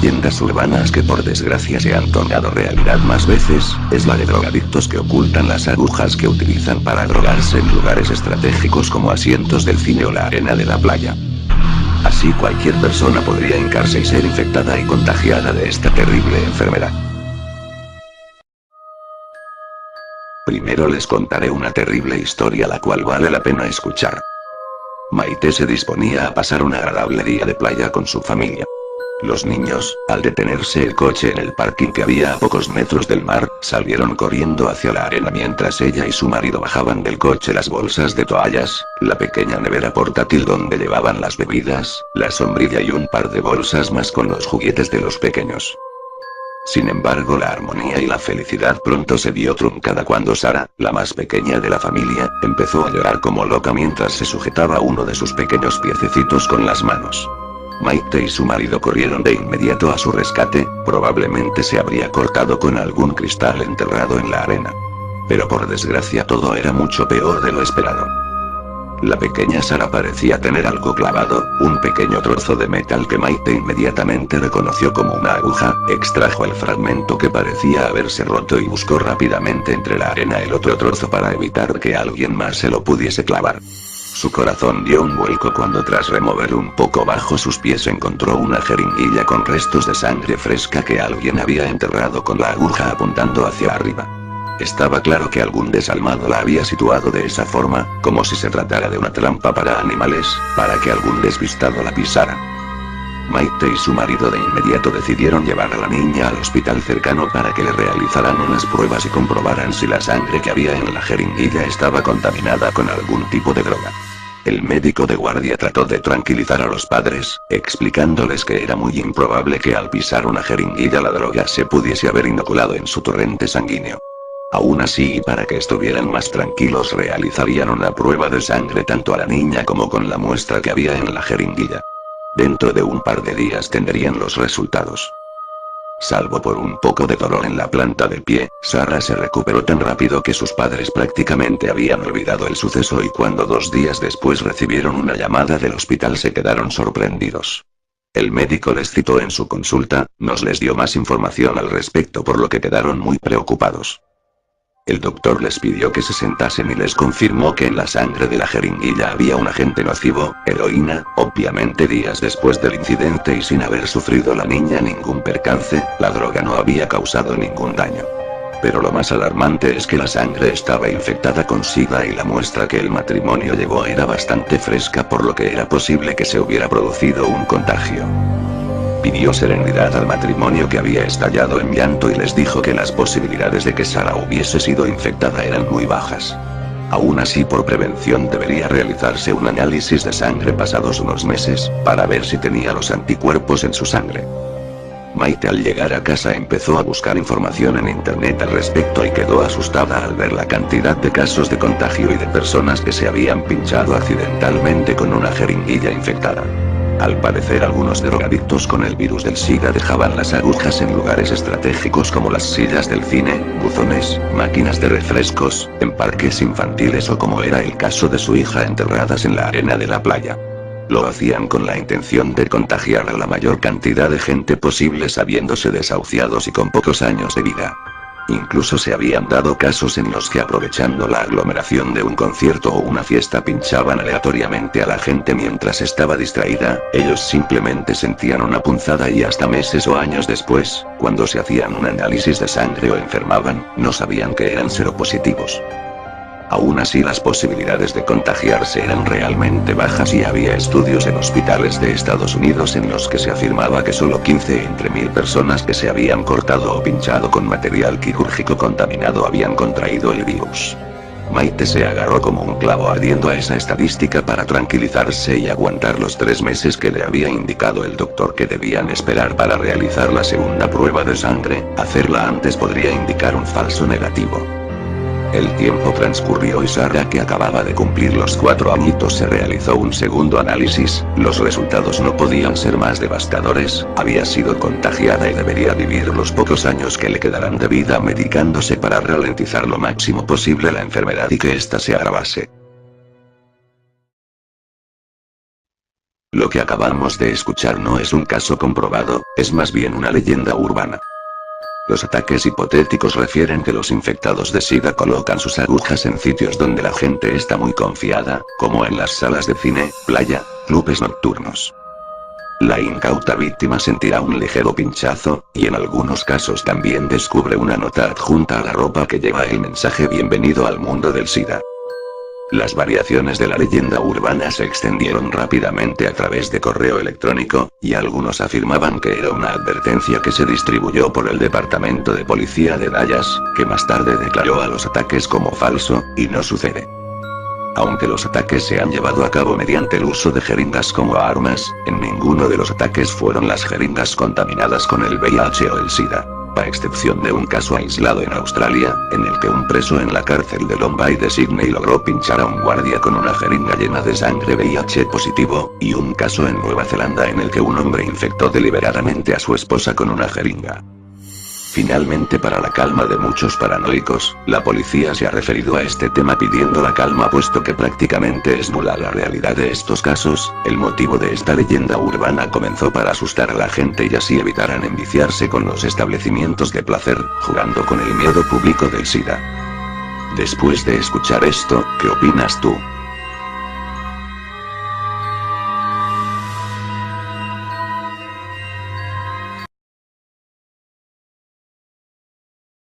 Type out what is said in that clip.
leyendas urbanas que por desgracia se han tornado realidad más veces, es la de drogadictos que ocultan las agujas que utilizan para drogarse en lugares estratégicos como asientos del cine o la arena de la playa. Así cualquier persona podría hincarse y ser infectada y contagiada de esta terrible enfermedad. Primero les contaré una terrible historia la cual vale la pena escuchar. Maite se disponía a pasar un agradable día de playa con su familia. Los niños, al detenerse el coche en el parking que había a pocos metros del mar, salieron corriendo hacia la arena mientras ella y su marido bajaban del coche las bolsas de toallas, la pequeña nevera portátil donde llevaban las bebidas, la sombrilla y un par de bolsas más con los juguetes de los pequeños. Sin embargo, la armonía y la felicidad pronto se vio truncada cuando Sara, la más pequeña de la familia, empezó a llorar como loca mientras se sujetaba uno de sus pequeños piececitos con las manos. Maite y su marido corrieron de inmediato a su rescate, probablemente se habría cortado con algún cristal enterrado en la arena. Pero por desgracia todo era mucho peor de lo esperado. La pequeña Sara parecía tener algo clavado, un pequeño trozo de metal que Maite inmediatamente reconoció como una aguja, extrajo el fragmento que parecía haberse roto y buscó rápidamente entre la arena el otro trozo para evitar que alguien más se lo pudiese clavar. Su corazón dio un vuelco cuando tras remover un poco bajo sus pies encontró una jeringuilla con restos de sangre fresca que alguien había enterrado con la aguja apuntando hacia arriba. Estaba claro que algún desalmado la había situado de esa forma, como si se tratara de una trampa para animales, para que algún despistado la pisara. Maite y su marido de inmediato decidieron llevar a la niña al hospital cercano para que le realizaran unas pruebas y comprobaran si la sangre que había en la jeringuilla estaba contaminada con algún tipo de droga. El médico de guardia trató de tranquilizar a los padres, explicándoles que era muy improbable que al pisar una jeringuilla la droga se pudiese haber inoculado en su torrente sanguíneo. Aún así, y para que estuvieran más tranquilos, realizarían una prueba de sangre tanto a la niña como con la muestra que había en la jeringuilla. Dentro de un par de días tendrían los resultados. Salvo por un poco de dolor en la planta del pie, Sara se recuperó tan rápido que sus padres prácticamente habían olvidado el suceso y cuando 2 días después recibieron una llamada del hospital se quedaron sorprendidos. El médico les citó en su consulta, nos les dio más información al respecto por lo que quedaron muy preocupados. El doctor les pidió que se sentasen y les confirmó que en la sangre de la jeringuilla había un agente nocivo, heroína, obviamente días después del incidente y sin haber sufrido la niña ningún percance, la droga no había causado ningún daño. Pero lo más alarmante es que la sangre estaba infectada con SIDA y la muestra que el matrimonio llevó era bastante fresca por lo que era posible que se hubiera producido un contagio. Pidió serenidad al matrimonio que había estallado en llanto y les dijo que las posibilidades de que Sara hubiese sido infectada eran muy bajas. Aún así, por prevención debería realizarse un análisis de sangre pasados unos meses, para ver si tenía los anticuerpos en su sangre. Maite al llegar a casa empezó a buscar información en internet al respecto y quedó asustada al ver la cantidad de casos de contagio y de personas que se habían pinchado accidentalmente con una jeringuilla infectada. Al parecer algunos drogadictos con el virus del SIDA dejaban las agujas en lugares estratégicos como las sillas del cine, buzones, máquinas de refrescos, en parques infantiles o como era el caso de su hija enterradas en la arena de la playa. Lo hacían con la intención de contagiar a la mayor cantidad de gente posible sabiéndose desahuciados y con pocos años de vida. Incluso se habían dado casos en los que aprovechando la aglomeración de un concierto o una fiesta pinchaban aleatoriamente a la gente mientras estaba distraída, ellos simplemente sentían una punzada y hasta meses o años después, cuando se hacían un análisis de sangre o enfermaban, no sabían que eran seropositivos. Aún así las posibilidades de contagiarse eran realmente bajas y había estudios en hospitales de Estados Unidos en los que se afirmaba que solo 15 entre 1000 personas que se habían cortado o pinchado con material quirúrgico contaminado habían contraído el virus. Maite se agarró como un clavo ardiendo a esa estadística para tranquilizarse y aguantar los 3 meses que le había indicado el doctor que debían esperar para realizar la segunda prueba de sangre, hacerla antes podría indicar un falso negativo. El tiempo transcurrió y Sara, que acababa de cumplir los 4 añitos, se realizó un segundo análisis, los resultados no podían ser más devastadores, había sido contagiada y debería vivir los pocos años que le quedarán de vida medicándose para ralentizar lo máximo posible la enfermedad y que ésta se agravase. Lo que acabamos de escuchar no es un caso comprobado, es más bien una leyenda urbana. Los ataques hipotéticos refieren que los infectados de SIDA colocan sus agujas en sitios donde la gente está muy confiada, como en las salas de cine, playa, clubes nocturnos. La incauta víctima sentirá un ligero pinchazo, y en algunos casos también descubre una nota adjunta a la ropa que lleva el mensaje "Bienvenido al mundo del SIDA". Las variaciones de la leyenda urbana se extendieron rápidamente a través de correo electrónico, y algunos afirmaban que era una advertencia que se distribuyó por el Departamento de Policía de Dallas, que más tarde declaró a los ataques como falso, y no sucede. Aunque los ataques se han llevado a cabo mediante el uso de jeringas como armas, en ninguno de los ataques fueron las jeringas contaminadas con el VIH o el SIDA. A excepción de un caso aislado en Australia, en el que un preso en la cárcel de Long Bay de Sydney logró pinchar a un guardia con una jeringa llena de sangre VIH positivo, y un caso en Nueva Zelanda en el que un hombre infectó deliberadamente a su esposa con una jeringa. Finalmente, para la calma de muchos paranoicos, la policía se ha referido a este tema pidiendo la calma puesto que prácticamente es nula la realidad de estos casos. El motivo de esta leyenda urbana comenzó para asustar a la gente y así evitaran enviciarse con los establecimientos de placer, jugando con el miedo público del SIDA. Después de escuchar esto, ¿qué opinas tú?